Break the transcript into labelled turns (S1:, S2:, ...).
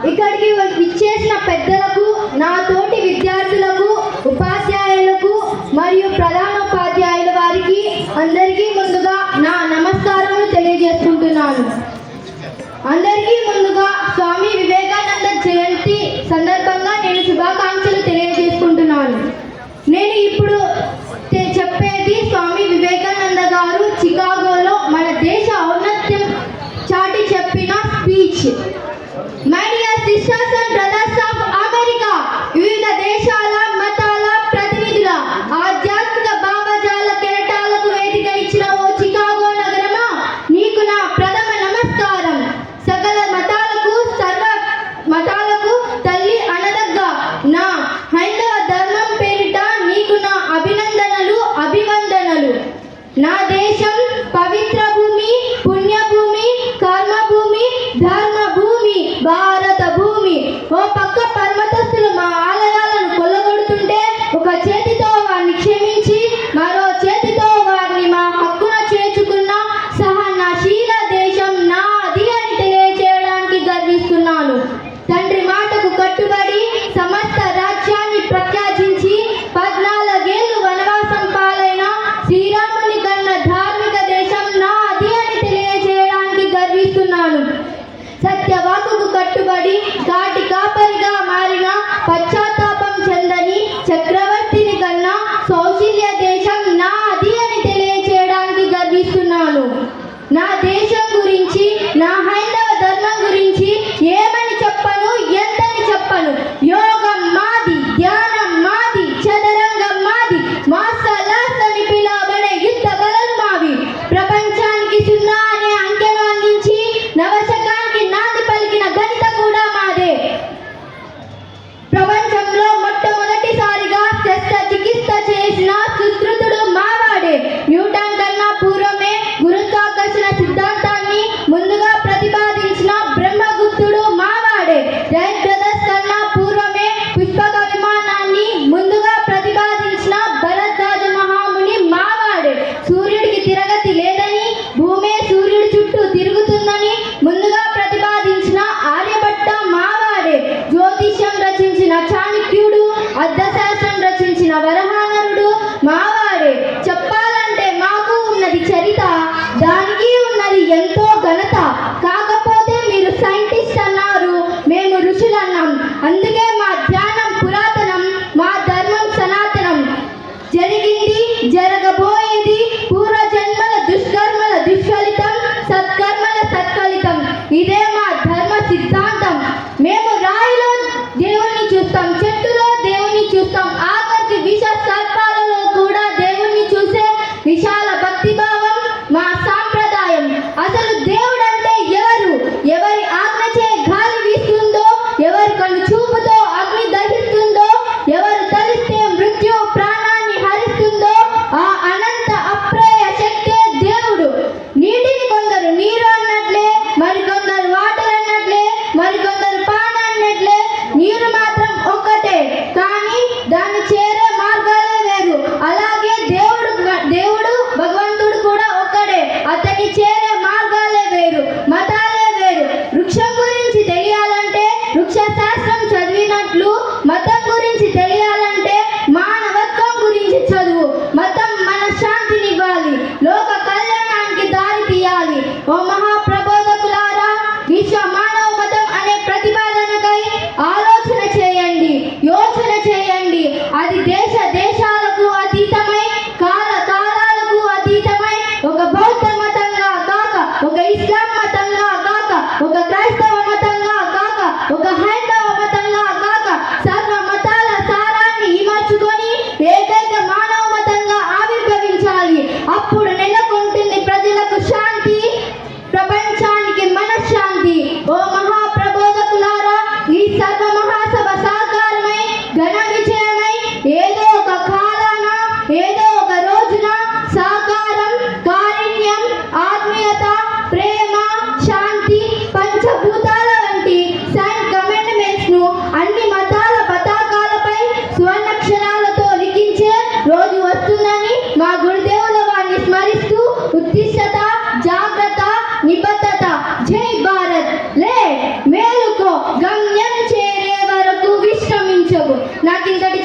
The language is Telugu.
S1: ఇక్కడికి విచ్చేసిన పెద్దలకు, నా తోటి విద్యార్థులకు, ఉపాధ్యాయులకు మరియు ప్రధానోపాధ్యాయుల వారికి అందరికీ ముందుగా నా నమస్కారములు తెలియజేసుకుంటున్నాను. అందరికీ ముందుగా స్వామి వివేకానంద జయంతి సందర్భంగా నేను శుభాకాంక్షలు తెలియజేసుకుంటున్నాను. నేను ఇప్పుడు చెప్పేది స్వామి వివేకానంద గారు చికాగోలో మన దేశ ఔన్నత్యం చాటి చెప్పిన speech. My dear sisters and brothers of America, వివిధ దేశాల మతాల ప్రతినిధుల ఆధ్యాత్మిక భావజాల కెరటాలకు వేదికనిచ్చిన ఓ చికాగో నగరమా, నీకు నా ప్రథమ నమస్కారం. సకల మతాలకు, సర్వ మతాలకు తల్లి అనదగ్గ నా హైందవ ధర్మం పేరిట నీకు నా అభినందనలు, అభివందనలు. నా దేశం పవిత్ర భూమి, పుణ్యభూమి, కర్మభూమి, ధర్మభూమి, భారత భూమి. ఓ పక్క పరమతస్తులు మా ఆలయాలను కొల్లగొడుతుంటే ఒక చేతితో వారిని క్షమించి మరో చేతితో వారిని మా హక్కున చేర్చుకున్న సహనశీల దేశం నాది అని తెలియజేయడానికి గర్విస్తున్నాను. తండ్రి మాటకు కట్టుబడి సమస్త రాజ్యాన్ని ప్రత్యాజించి 14 ఏళ్ళు వనవాసం పాలైన శ్రీరాముని కన్న ధార్మిక దేశం నాది అని తెలియజేయడానికి గర్విస్తున్నాను. సత్యవాకుకు కట్టుబడి కాటి కాపరిగా మారిన పశ్చాత్తాపం చెందని చక్రవర్తిని కన్నా సౌశల్య దేశం నాది అని తెలియజేయడానికి గర్విస్తున్నాను. నా దేశం గురించి, నా హైందవ ధర్మం గురించి ఏమని చెప్పను, ఎంతని చెప్పను. యోగం మాది, ధ్యానం మాది, చదరంగం మాది, మార్షల్ ఆర్ట్స్ అని పిలువబడే యుద్ధ కళలు మావి. ప్రపంచానికి 0 అనే అంకెను అందించి నవశకానికి నాంది పలికిన ఘనత కూడా మాదే. ప్రపంచంలో మొట్టమొదటిసారిగా శస్త్రచికిత్స చేసిన సుశ్రుతుడు మావాడే. న్యూటన్ కన్నా పూర్వమే గురుత్వాకర్షణ సిద్ధాంతాన్ని ముందుగా ప్రతిపాదించిన బ్రహ్మగుప్తుడు మావాడే. రైట్ బ్రదర్స్ కన్నా పూర్వమే పుష్పక విమానాన్ని ముందుగా ప్రతిపాదించిన భరద్వాజ మహాముని మావాడే. సూర్యుడికి తిరగతి లేదని, భూమే సూర్యుడి చుట్టూ తిరుగుతుందని ముందుగా ప్రతిపాదించిన ఆర్యభట్ట మావాడే. జ్యోతిష్యం రచించిన చాణక్యుడు, అర్థశాస్త్రం రచించిన వరహానరుడు మావాడే. చెప్పాలంటే మాకు ఉన్నది చరిత, దానికి ఉన్నది ఎంతో ఘనత. కాకపోతే మీరు సైంటిస్ట్ అన్నారు, మేము ఋషులన్నాం. అందుకే మా ధ్యానం పురాతనం, మా ధర్మం సనాతనం. జరిగింది, జరగబోయేది పూర్వజన్మల దుష్కర్మల దుష్ఫలితం, సత్కర్మల సత్ఫలితం. ఇదే మా ధర్మ సిద్ధాంతం. మేము రాయిలో దేవుణ్ణి చూస్తాం, చెట్టులో దేవుణ్ణి చూస్తాం, ఆఖరికి విష సర్పాలలో కూడా దేవుణ్ణి చూసే విశాల భక్తిభావం మా సాంప్రదాయం. అసలు దేవుడంటే ఎవరు? ఎవరి ఆజ్ఞచే గాలి వీస్తుందో, ఎవరి కన్ను చూపుతో అగ్ని దహిస్తుందో, ఎవరు తలిస్తే మృత్యు ప్రాణాన్ని హరిస్తుందో ఆ అనంత అప్రయ శక్తే దేవుడు. నీటిని కొందరు నీరు అన్నట్లే, మరికొందరు వాటర్ అన్నట్లే, మరికొందరు పాన్ అన్నట్లే. నీరు మాత్రం ఒక్కటే, కానీ దాన్ని చేరే మార్గాలే వేరు. అలాగే దేవుడు భగవంతుడు కూడా ఒక్కడే, అతన్ని చేరే మార్గాలే వేరు, మతాలే వేరు. వృక్షం గురించి తెలియాలంటే వృక్ష శాస్త్రం చదివినట్లు, మతం గురించి తెలియాలంటే మానవత్వం గురించి చదువు. మతం మన శాంతినివ్వాలి, లోక కళ్యాణానికి దారి తీయాలి. ఓ మహాప్రబోధకులారా, విశ్వ మానవ మతం అనే ప్రతిపాదనకై ఆలోచన చేయండి, యోచన చేయండి. అది దేశ దేశాలకు అతీతమై, కాల కాలాలకు అతీతమై, ఒక బౌద్ధ మతంగా కాక, ఒక ఇస్లాం మతంగా కాక, ఒక క్రైస్తవ మతంగా కాక, ఒక హైందవ మతంగా కాక, సర్వ మతాల సారాన్ని ఇమర్చుకొని ఏకైక మానవ మతంగా ఆవిర్భవించాలి. అప్పుడు నెలకొంటుంది ప్రజలకు శాంతి, ప్రపంచానికి మనశ్శాంతి. ఓ మహాప్రబోధకులారా, ఈ సర్వ మహాసభ సాకారమై, ఘన విజయమై, ఏదో ఒక కాలాన, ఏదో ఒక రోజున సాకారం, కారుణ్యం, ఆత్మీయత, ప్రేమ, శాంతి, పంచభూతాల వంటి సైన్ కమాండ్మెంట్స్ ను అన్ని మతాల పతాకాలపై స్వర్ణాక్షరాలతో లిఖించే రోజు వస్తుందని మా గురుదేవుల వారిని స్మరిస్తూ ఉత్తిష్టత, జాగ్రత్త, నిబద్ధత. జై భారత్. లే మేలుకో. గమ్యం చేరే వరకు విశ్రమించవు. నాకు ఇంతటి